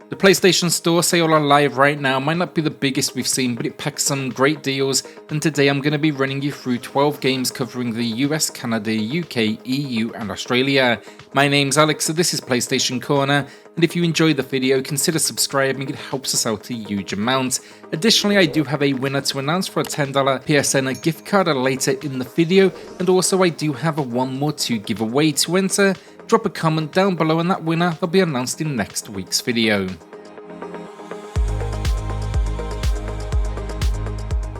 The PlayStation Store sale are live right now. Might not be the biggest we've seen, but it packs some great deals, and today I'm going to be running you through 12 games covering the US, Canada, UK, EU and Australia. My name's Alex, so this is PlayStation Corner, and if you enjoyed the video, consider subscribing, it helps us out a huge amount. Additionally, I do have a winner to announce for a $10 PSN gift card later in the video, and also I do have a 1 more 2 giveaway to enter. Drop a comment down below and that winner will be announced in next week's video.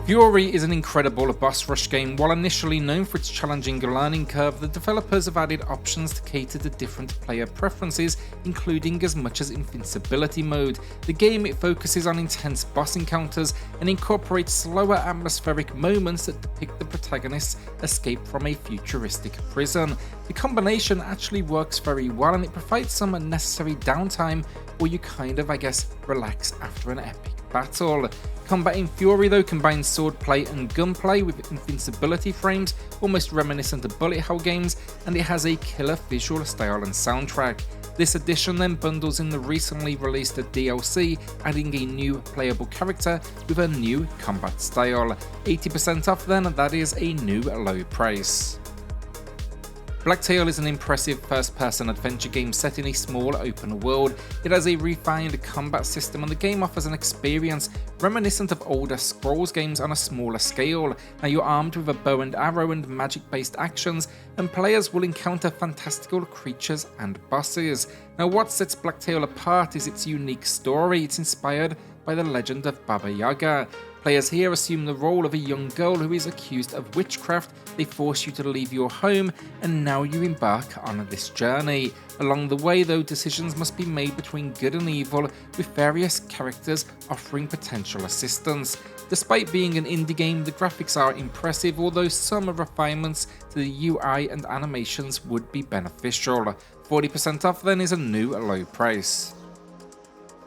Furi is an incredible boss rush game. While initially known for its challenging learning curve, the developers have added options to cater to different player preferences, including as much as invincibility mode. The game focuses on intense boss encounters and incorporates slower atmospheric moments that depict the protagonist's escape from a futuristic prison. The combination actually works very well, and it provides some unnecessary downtime where you kind of, relax after an epic battle. Combat in Furi though combines swordplay and gunplay with invincibility frames, almost reminiscent of bullet hell games, and it has a killer visual style and soundtrack. This edition then bundles in the recently released DLC, adding a new playable character with a new combat style. 80% off then, and that is a new low price. Blacktail is an impressive first-person adventure game set in a small open world. It has a refined combat system, and the game offers an experience reminiscent of older Scrolls games on a smaller scale. Now you're armed with a bow and arrow and magic-based actions, and players will encounter fantastical creatures and bosses. Now what sets Blacktail apart is its unique story. It's inspired by the legend of Baba Yaga. Players here assume the role of a young girl who is accused of witchcraft. They force you to leave your home, and now you embark on this journey. Along the way though, decisions must be made between good and evil, with various characters offering potential assistance. Despite being an indie game, the graphics are impressive, although some refinements to the UI and animations would be beneficial. 40% off then is a new low price.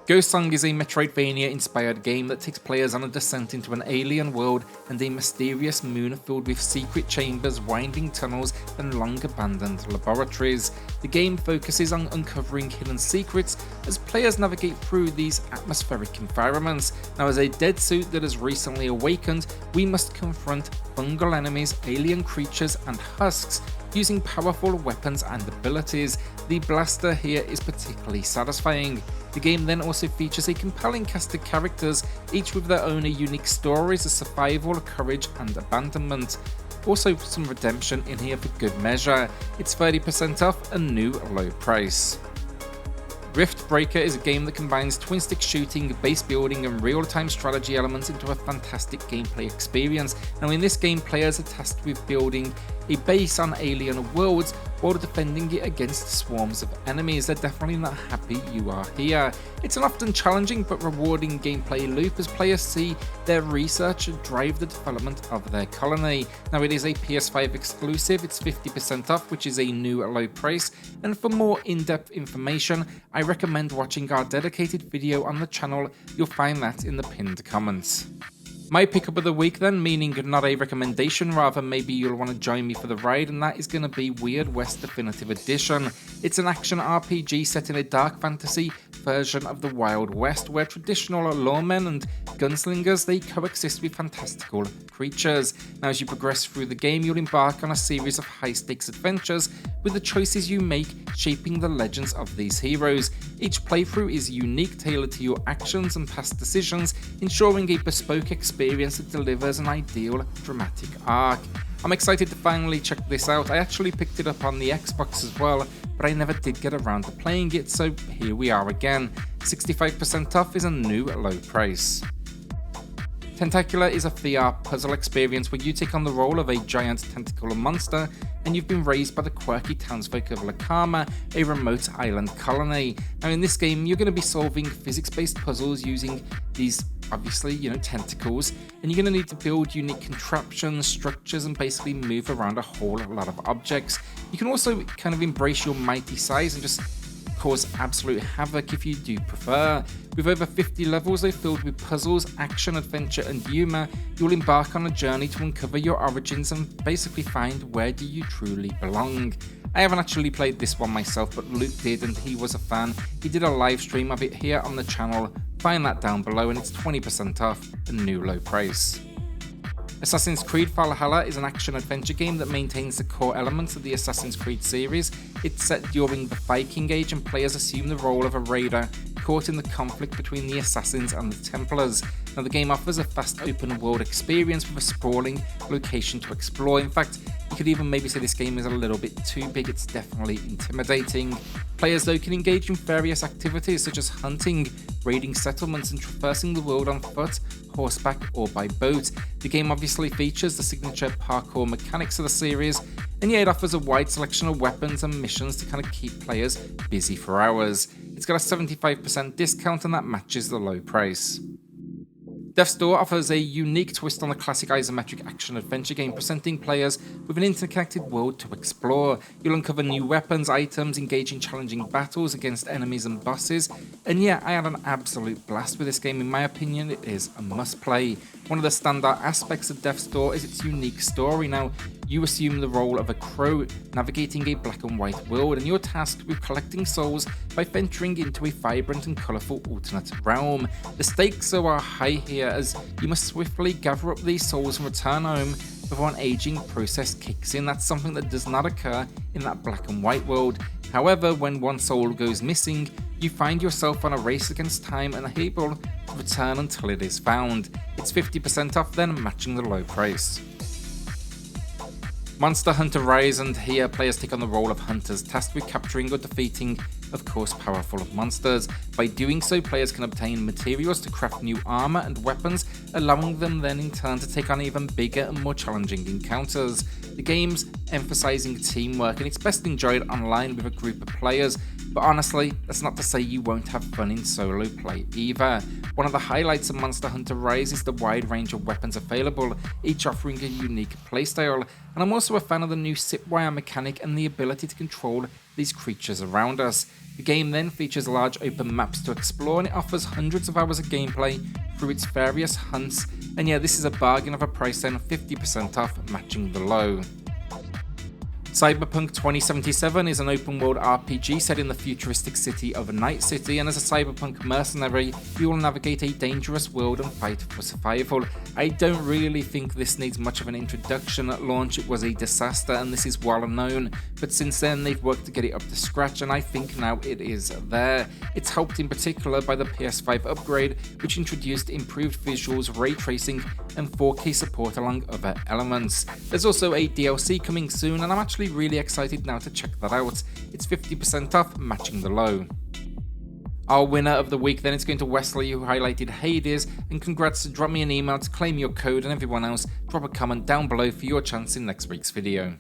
Ghost Song is a Metroidvania-inspired game that takes players on a descent into an alien world and a mysterious moon filled with secret chambers, winding tunnels, and long-abandoned laboratories. The game focuses on uncovering hidden secrets as players navigate through these atmospheric environments. Now, as a dead suit that has recently awakened, we must confront fungal enemies, alien creatures, and husks, using powerful weapons and abilities. The blaster here is particularly satisfying. The game then also features a compelling cast of characters, each with their own unique stories of survival, courage, and abandonment. Also some redemption in here for good measure. It's 30% off, a new low price. Riftbreaker is a game that combines twin-stick shooting, base building, and real-time strategy elements into a fantastic gameplay experience. Now in this game, players are tasked with building a base on alien worlds while defending it against swarms of enemies. They're definitely not happy you are here. It's an often challenging but rewarding gameplay loop as players see their research drive the development of their colony. Now it is a PS5 exclusive, it's 50% off, which is a new low price, and for more in-depth information I recommend watching our dedicated video on the channel. You'll find that in the pinned comments. My pickup of the week then, meaning not a recommendation, rather maybe you'll want to join me for the ride, and that is going to be Weird West Definitive Edition. It's an action RPG set in a dark fantasy version of the Wild West, where traditional lawmen and gunslingers, they coexist with fantastical creatures. Now as you progress through the game, you'll embark on a series of high-stakes adventures, with the choices you make shaping the legends of these heroes. Each playthrough is unique, tailored to your actions and past decisions, ensuring a bespoke experience that delivers an ideal dramatic arc. I'm excited to finally check this out. I actually picked it up on the Xbox as well, but I never did get around to playing it, so here we are again. 65% off is a new low price. Tentacular is a VR puzzle experience where you take on the role of a giant tentacular monster, and you've been raised by the quirky townsfolk of La Calma, a remote island colony. Now in this game, you're going to be solving physics-based puzzles using these, obviously, tentacles, and you're going to need to build unique contraptions, structures, and basically move around a whole lot of objects. You can also kind of embrace your mighty size and just cause absolute havoc if you do prefer. With over 50 levels though filled with puzzles, action, adventure and humour, you'll embark on a journey to uncover your origins and basically find where do you truly belong. I haven't actually played this one myself, but Luke did and he was a fan. He did a live stream of it here on the channel, find that down below, and it's 20% off, a new low price. Assassin's Creed Valhalla is an action-adventure game that maintains the core elements of the Assassin's Creed series. It's set during the Viking Age and players assume the role of a raider caught in the conflict between the Assassins and the Templars. Now the game offers a fast open world experience with a sprawling location to explore. In fact, you could even maybe say this game is a little bit too big, it's definitely intimidating. Players though can engage in various activities such as hunting, raiding settlements and traversing the world on foot, horseback or by boat. The game obviously features the signature parkour mechanics of the series, and yeah, it offers a wide selection of weapons and missions to kind of keep players busy for hours. It's got a 75% discount and that matches the low price. Death's Door offers a unique twist on the classic isometric action-adventure game, presenting players with an interconnected world to explore. You'll uncover new weapons, items, engage in challenging battles against enemies and bosses, and yeah, I had an absolute blast with this game. In my opinion, it is a must-play. One of the standout aspects of Death's Door is its unique story. Now, you assume the role of a crow navigating a black and white world, and you're tasked with collecting souls by venturing into a vibrant and colourful alternate realm. The stakes are high here as you must swiftly gather up these souls and return home before an aging process kicks in. That's something that does not occur in that black and white world. However, when one soul goes missing, you find yourself on a race against time and are able to return until it is found. It's 50% off then, matching the low price. Monster Hunter Rise, and here players take on the role of hunters tasked with capturing or defeating, of course, powerful monsters. By doing so, players can obtain materials to craft new armor and weapons, allowing them then in turn to take on even bigger and more challenging encounters. The game's emphasizing teamwork, and it's best enjoyed online with a group of players, but honestly, that's not to say you won't have fun in solo play either. One of the highlights of Monster Hunter Rise is the wide range of weapons available, each offering a unique playstyle, and I'm also a fan of the new zipwire mechanic and the ability to control these creatures around us. The game then features large open maps to explore, and it offers hundreds of hours of gameplay through its various hunts, and yeah, this is a bargain of a price then, 50% off, matching the low. Cyberpunk 2077 is an open-world RPG set in the futuristic city of Night City, and as a cyberpunk mercenary, you will navigate a dangerous world and fight for survival. I don't really think this needs much of an introduction. At launch it was a disaster, and this is well known, but since then they've worked to get it up to scratch, and I think now it is there. It's helped in particular by the PS5 upgrade, which introduced improved visuals, ray tracing, and 4K support along other elements. There's also a DLC coming soon, and I'm actually really excited now to check that out. It's 50% off, matching the low. Our winner of the week then is going to Wesley, who highlighted Hades, and congrats. Drop me an email to claim your code, and everyone else, drop a comment down below for your chance in next week's video.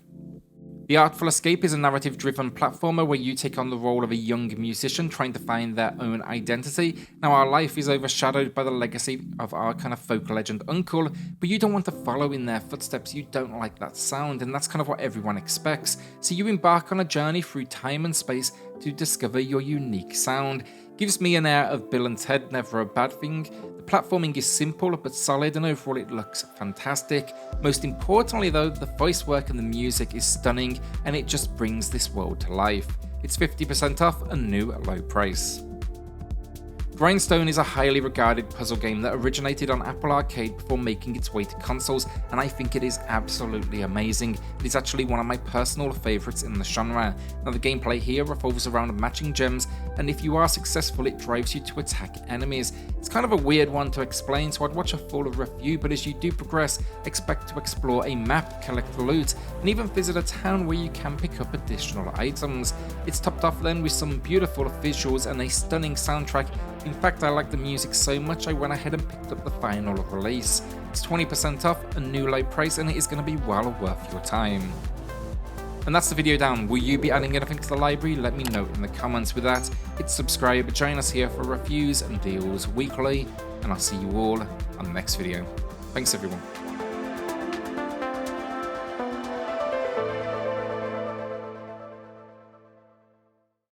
The Artful Escape is a narrative-driven platformer where you take on the role of a young musician trying to find their own identity. Now, our life is overshadowed by the legacy of our kind of folk legend uncle, but you don't want to follow in their footsteps. You don't like that sound, and that's kind of what everyone expects. So you embark on a journey through time and space to discover your unique sound. Gives me an air of Bill and Ted, never a bad thing. The platforming is simple but solid, and overall it looks fantastic. Most importantly though, the voice work and the music is stunning, and it just brings this world to life. It's 50% off, a new low price. Grindstone is a highly regarded puzzle game that originated on Apple Arcade before making its way to consoles, and I think it is absolutely amazing. It is actually one of my personal favourites in the genre. Now, the gameplay here revolves around matching gems, and if you are successful it drives you to attack enemies. It's kind of a weird one to explain, so I'd watch a full review, but as you do progress, expect to explore a map, collect loot, and even visit a town where you can pick up additional items. It's topped off then with some beautiful visuals and a stunning soundtrack. In fact, I like the music so much I went ahead and picked up the final release. It's 20% off, a new low price, and it is going to be well worth your time. And that's the video down. Will you be adding anything to the library? Let me know in the comments. With that, hit subscribe, join us here for reviews and deals weekly, and I'll see you all on the next video. Thanks everyone.